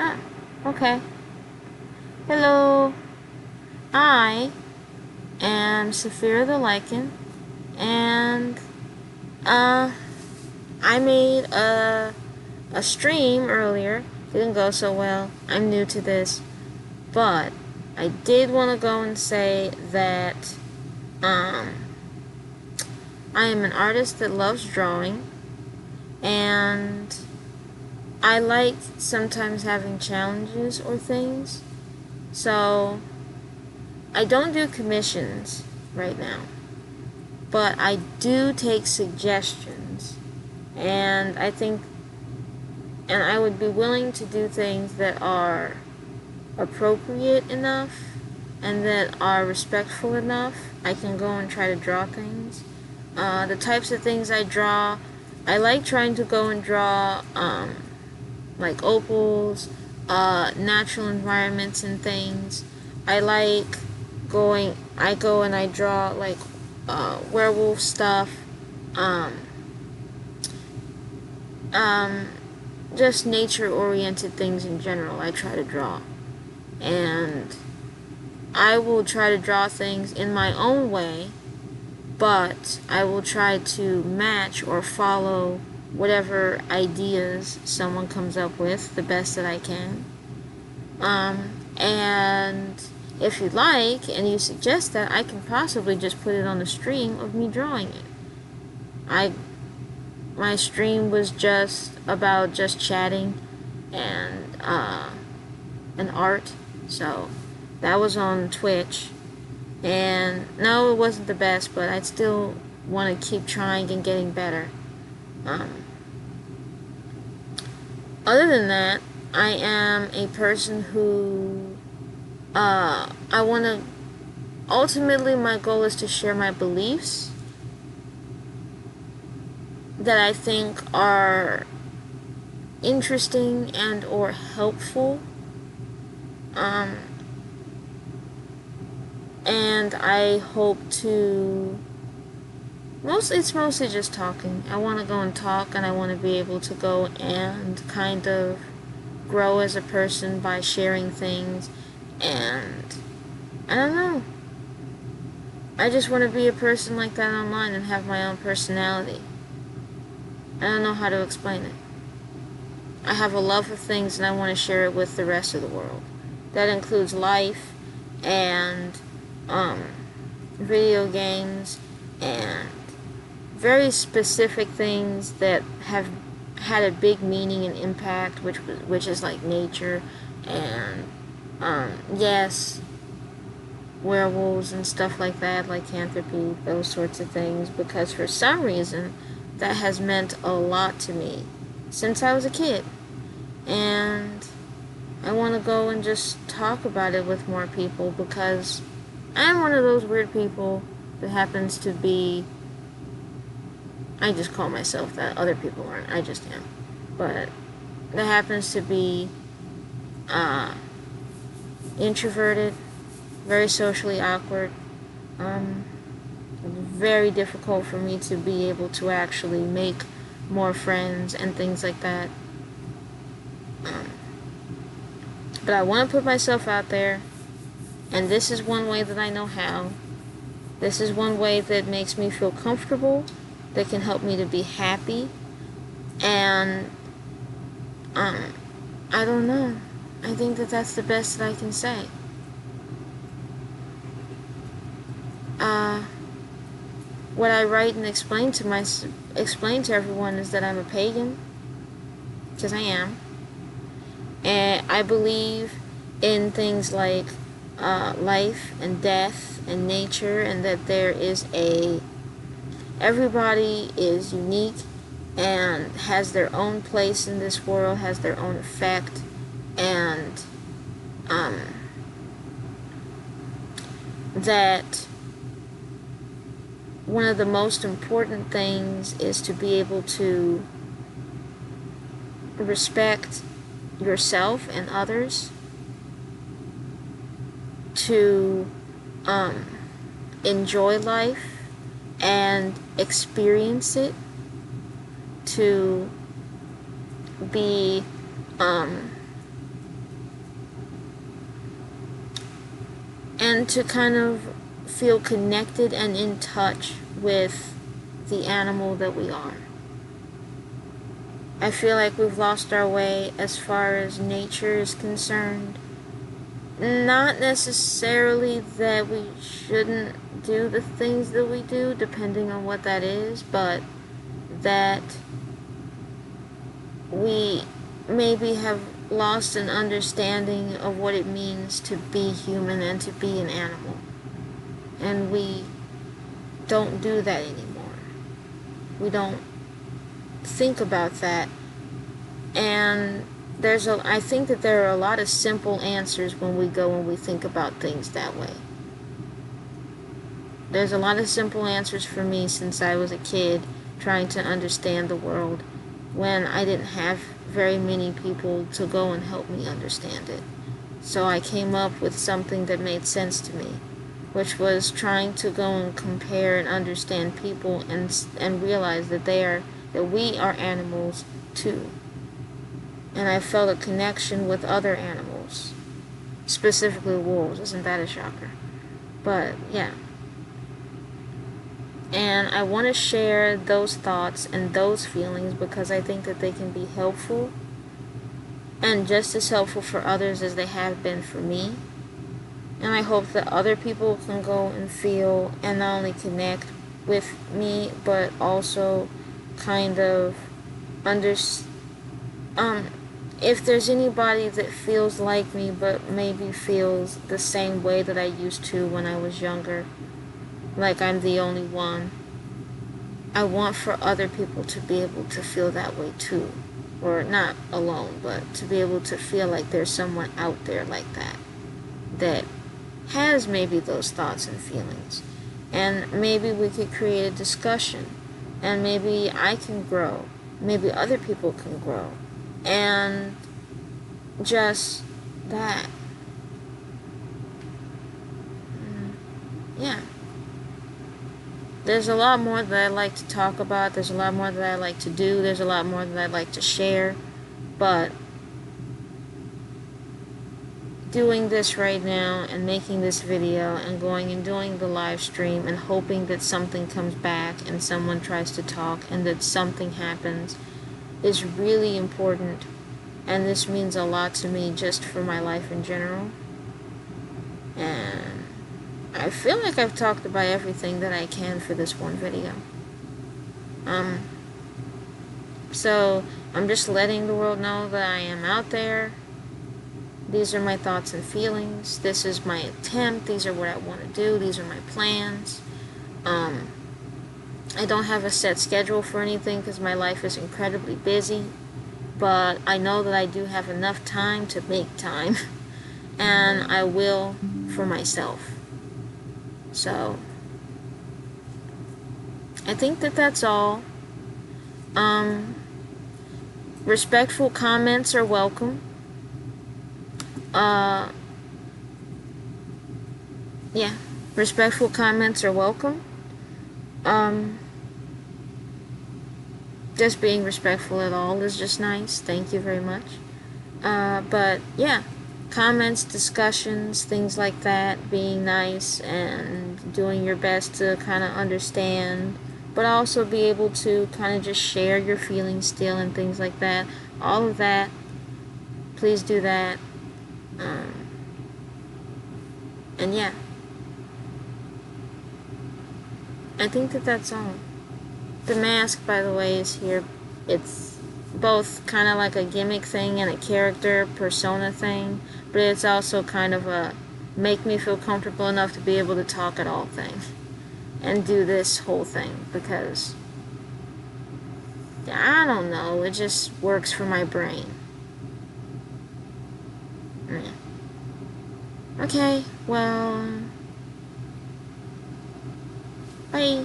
Ah, okay. Hello, I am Saphira the Lycan, and uh, I made a stream earlier. Didn't go so well. I'm new to this, but I did want to go and say that um, I am an artist that loves drawing, and I like sometimes having challenges or things. So I don't do commissions right now, but I do take suggestions, and I would be willing to do things that are appropriate enough and that are respectful enough. I can go and try to draw things. The types of things I draw, I like trying to go and draw like opals, natural environments and things. I like I go and I draw like werewolf stuff, um, um, just nature-oriented things in general. I try to draw, and I will try to draw things in my own way, but I will try to match or follow whatever ideas someone comes up with the best that I can. And if you like and you suggest that, I can possibly just put it on the stream of me drawing it. I My stream was just about just chatting and art, so that was on Twitch. And no, it wasn't the best, but I'd still want to keep trying and getting better. Um, Other than that, I am a person who I want to. Ultimately, my goal is to share my beliefs that I think are interesting and or helpful. Um, and I hope to it's mostly just talking. I want to go and talk, and I want to be able to go and kind of grow as a person by sharing things. And I don't know. I just want to be a person like that online and have my own personality. I don't know how to explain it. I have a love of things, and I want to share it with the rest of the world. That includes life and video games and very specific things that have had a big meaning and impact, which is like nature and yes, werewolves and stuff like that, lycanthropy, those sorts of things, because for some reason that has meant a lot to me since I was a kid, and I want to go and just talk about it with more people because I'm one of those weird people that happens to be. I just call myself that. Other people aren't. I just am. But that happens to be introverted, very socially awkward. Very difficult for me to be able to actually make more friends and things like that. But I want to put myself out there, and this is one way that I know how. This is one way that makes me feel comfortable, that can help me to be happy, and I don't know. I think that that's the best that I can say. What I write and explain to everyone is that I'm a pagan, because I am, and I believe in things like life and death and nature, and that everybody is unique and has their own place in this world, has their own effect, and that one of the most important things is to be able to respect yourself and others, to enjoy life and experience it, to be and to kind of feel connected and in touch with the animal that we are. I feel like we've lost our way as far as nature is concerned. Not necessarily that we shouldn't do the things that we do, depending on what that is, but that we maybe have lost an understanding of what it means to be human and to be an animal. And we don't do that anymore. We don't think about that. And I think that there are a lot of simple answers when we go and we think about things that way. There's a lot of simple answers for me since I was a kid trying to understand the world when I didn't have very many people to go and help me understand it. So I came up with something that made sense to me, which was trying to go and compare and understand people and realize that we are animals too. And I felt a connection with other animals, specifically wolves. Isn't that a shocker? But yeah. And I want to share those thoughts and those feelings because I think that they can be helpful and just as helpful for others as they have been for me. And I hope that other people can go and feel and not only connect with me, but also kind of if there's anybody that feels like me but maybe feels the same way that I used to when I was younger, like I'm the only one, I want for other people to be able to feel that way too. Or not alone, but to be able to feel like there's someone out there like that has maybe those thoughts and feelings. And maybe we could create a discussion. And maybe I can grow. Maybe other people can grow. And just that. Yeah. There's a lot more that I like to talk about. There's a lot more that I like to do. There's a lot more that I like to share. But doing this right now and making this video and going and doing the live stream and hoping that something comes back and someone tries to talk and that something happens is really important. And this means a lot to me just for my life in general. And I feel like I've talked about everything that I can for this one video. So I'm just letting the world know that I am out there. These are my thoughts and feelings. This is my attempt. These are what I want to do. These are my plans. I don't have a set schedule for anything because my life is incredibly busy. But I know that I do have enough time to make time. And I will for myself. So, I think that that's all. Respectful comments are welcome. Yeah, respectful comments are welcome. Just being respectful at all is just nice. Thank you very much. But yeah, comments, discussions, things like that, being nice and doing your best to kind of understand, but also be able to kind of just share your feelings still and things like that. All of that, please do that. And yeah, I think that that's all. The mask, by the way, is here. It's both kind of like a gimmick thing and a character persona thing, but it's also kind of a make me feel comfortable enough to be able to talk at all thing and do this whole thing because I don't know, it just works for my brain. Yeah. Okay, well, bye.